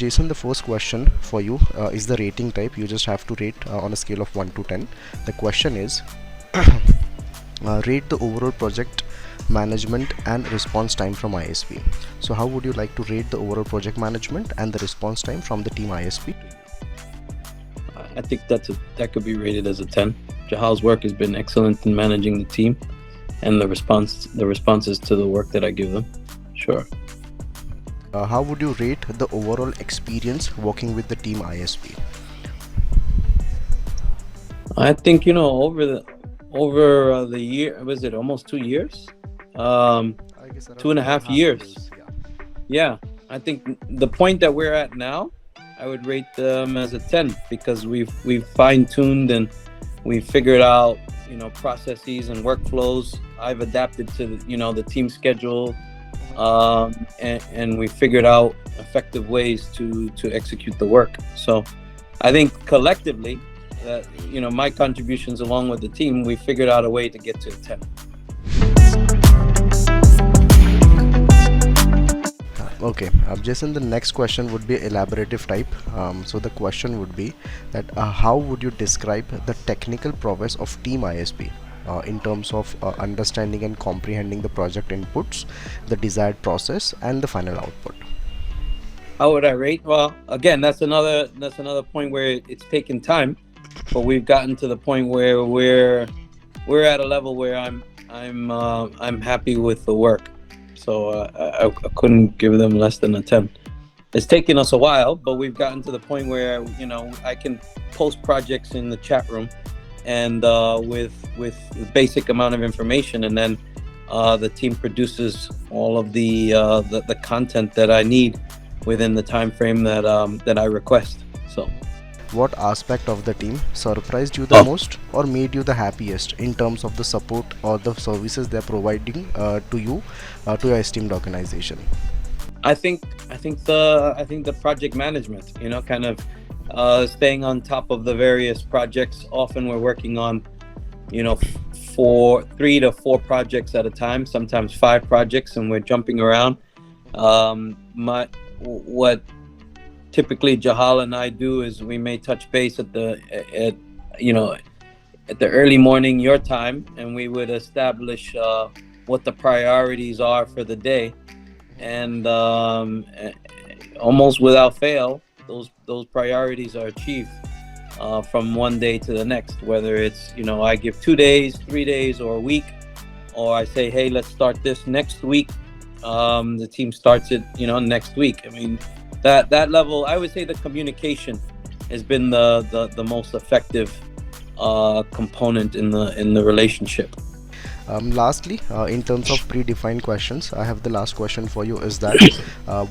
Jason, the first question for you is the rating type. You just have to rate on a scale of 1 to 10. The question is rate the overall project management and response time from ISP. So how would you like to rate the overall project management and the response time from the team ISP? I think that could be rated as a 10. Jahal's work has been excellent in managing the team and the responses to the work that I give them. Sure. How would you rate the overall experience working with the team ISP? I think, over the year, was it almost 2 years? I guess around 2.5 years. Yeah, I think the point that we're at now, I would rate them as a 10 because we've fine-tuned and we've figured out, processes and workflows. I've adapted to, the team schedule, and we figured out effective ways to execute the work. So I think collectively, my contributions along with the team, we figured out a way to get to a 10. Okay, Jason, the next question would be elaborative type. So the question would be that how would you describe the technical prowess of team ISP in terms of understanding and comprehending the project inputs, the desired process, and the final output? How would I rate? Well, again, that's another point where it's taken time, but we've gotten to the point where we're at a level where I'm happy with the work. So I couldn't give them less than a 10. It's taken us a while, but we've gotten to the point where, I can post projects in the chat room and with the basic amount of information, and then the team produces all of the content that I need within the time frame that I request. So what aspect of the team surprised you the most or made you the happiest in terms of the support or the services they're providing to you, to your esteemed organization? I think the project management, kind of staying on top of the various projects. Often we're working on, 3 to 4 projects at a time, sometimes 5 projects, and we're jumping around. What typically Jahal and I do is we may touch base at the early morning your time, and we would establish what the priorities are for the day, and almost without fail those priorities are achieved from one day to the next, whether it's I give 2 days, 3 days, or a week, or I say, hey, let's start this next week. The team starts it next week. I mean, that level, I would say the communication has been the most effective component in the relationship. Lastly, in terms of predefined questions, I have the last question for you is that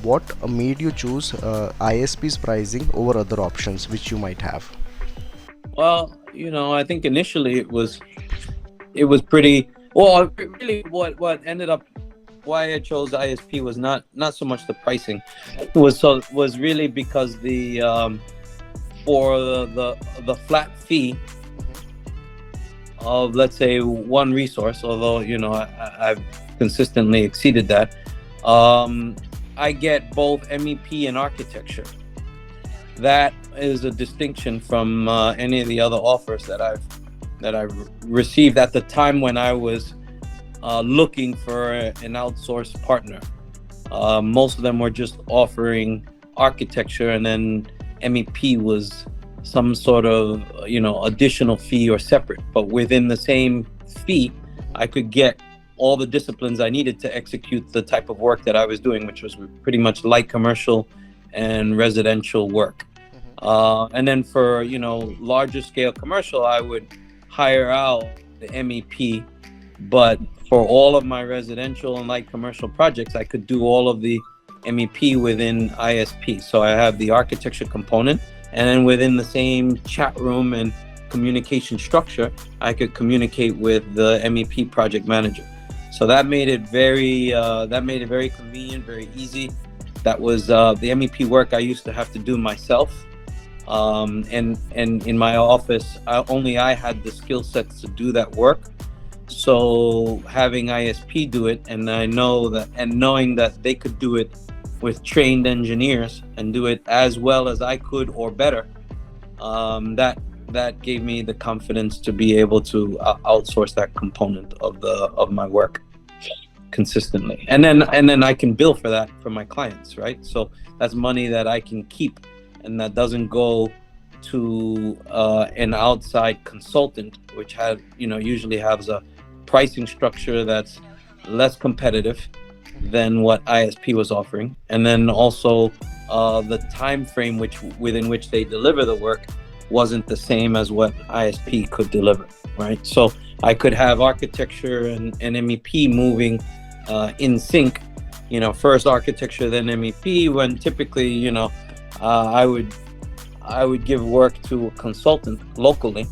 what made you choose ISP's pricing over other options which you might have? Well, I think initially it was pretty well. Really, what ended up why I chose ISP was not so much the pricing. It was really because for the flat fee of, let's say, one resource, although I've consistently exceeded that, I get both MEP and architecture. That is a distinction from any of the other offers that I've received at the time when I was looking for an outsourced partner. Most of them were just offering architecture, and then MEP was some sort of additional fee or separate. But within the same fee, I could get all the disciplines I needed to execute the type of work that I was doing, which was pretty much light commercial and residential work. And then for larger scale commercial, I would hire out the MEP, but for all of my residential and light commercial projects, I could do all of the MEP within ISP. So I have the architecture component, and then within the same chat room and communication structure, I could communicate with the MEP project manager. So that made it very convenient, very easy. That was the MEP work I used to have to do myself. And in my office, only I had the skill sets to do that work. So having ISP do it, and knowing that they could do it trained engineers and do it as well as I could or better, that gave me the confidence to be able to outsource that component of my work consistently, and then I can bill for that for my clients, right? So that's money that I can keep, and that doesn't go to an outside consultant, which usually has a pricing structure that's less competitive than what ISP was offering, and then also the time frame within which they deliver the work wasn't the same as what ISP could deliver, right? So I could have architecture and MEP moving in sync, first architecture then MEP, when typically I would give work to a consultant locally,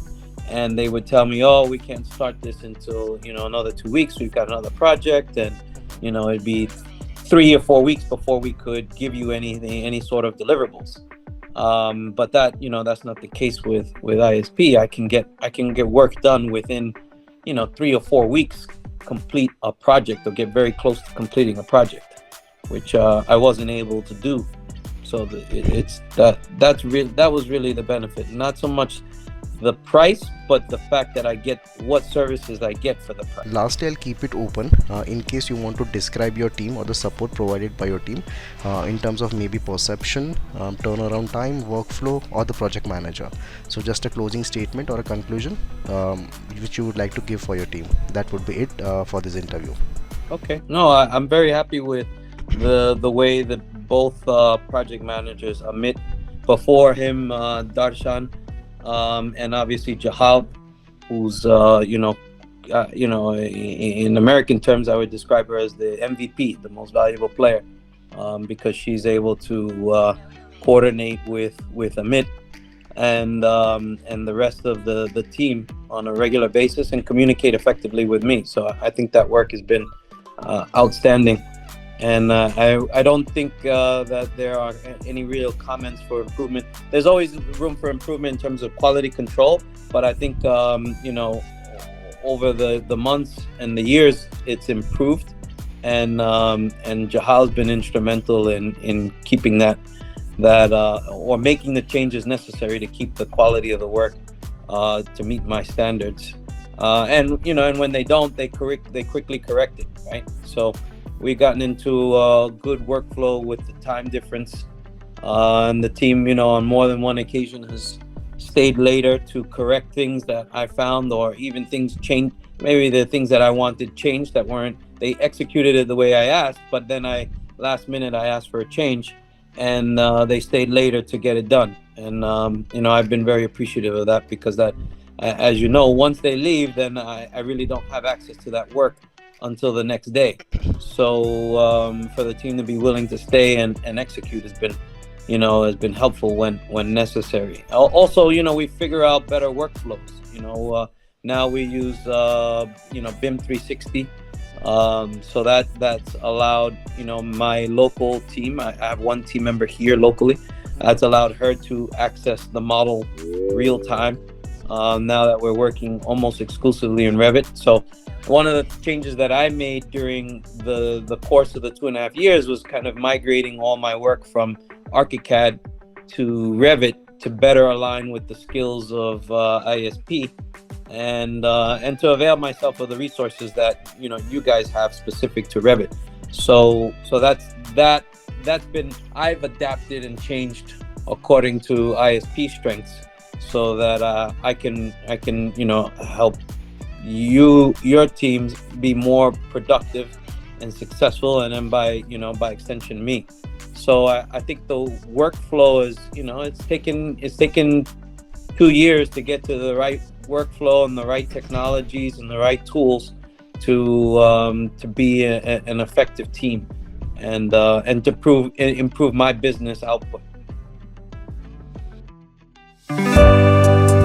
and they would tell me, oh, we can't start this until another 2 weeks, we've got another project, and it'd be 3 or 4 weeks before we could give you any sort of deliverables. But that's not the case with ISP. I can get work done within 3 or 4 weeks, complete a project, or get very close to completing a project, which I wasn't able to do. So that was really the benefit, not so much the price, but the fact that I get what services I get for the price. Lastly, I'll keep it open in case you want to describe your team or the support provided by your team in terms of maybe perception, turnaround time, workflow, or the project manager. So just a closing statement or a conclusion which you would like to give for your team. That would be it for this interview. Okay. No, I'm very happy with the way that both project managers, Amit, before him, Darshan, and obviously Jahal, who's in American terms, I would describe her as the MVP, the most valuable player, because she's able to coordinate with Amit and the rest of the team on a regular basis and communicate effectively with me. So I think that work has been outstanding. And I don't think that there are any real comments for improvement. There's always room for improvement in terms of quality control, but I think over the months and the years, it's improved, and Jahal's been instrumental in keeping that or making the changes necessary to keep the quality of the work to meet my standards. And when they don't, they quickly correct it, right? So we've gotten into a good workflow with the time difference, and the team, on more than one occasion has stayed later to correct things that I found, or even things changed. Maybe the things that I wanted changed that they executed it the way I asked, but then last minute I asked for a change, and they stayed later to get it done. And I've been very appreciative of that, because that, as once they leave, then I really don't have access to that work until the next day. So for the team to be willing to stay and execute has been helpful when necessary. Also, we figure out better workflows. Now we use BIM 360. So that's allowed my local team. I have one team member here locally. That's allowed her to access the model real time. Now that we're working almost exclusively in Revit. So one of the changes that I made during the course of the 2.5 years was kind of migrating all my work from ArchiCAD to Revit to better align with the skills of ISP, and to avail myself of the resources that you guys have specific to Revit. So that's been, I've adapted and changed according to ISP strengths, so that I can help your teams be more productive and successful, and then by extension me. So I think the workflow is it's taken 2 years to get to the right workflow and the right technologies and the right tools to be an effective team, and to improve my business output.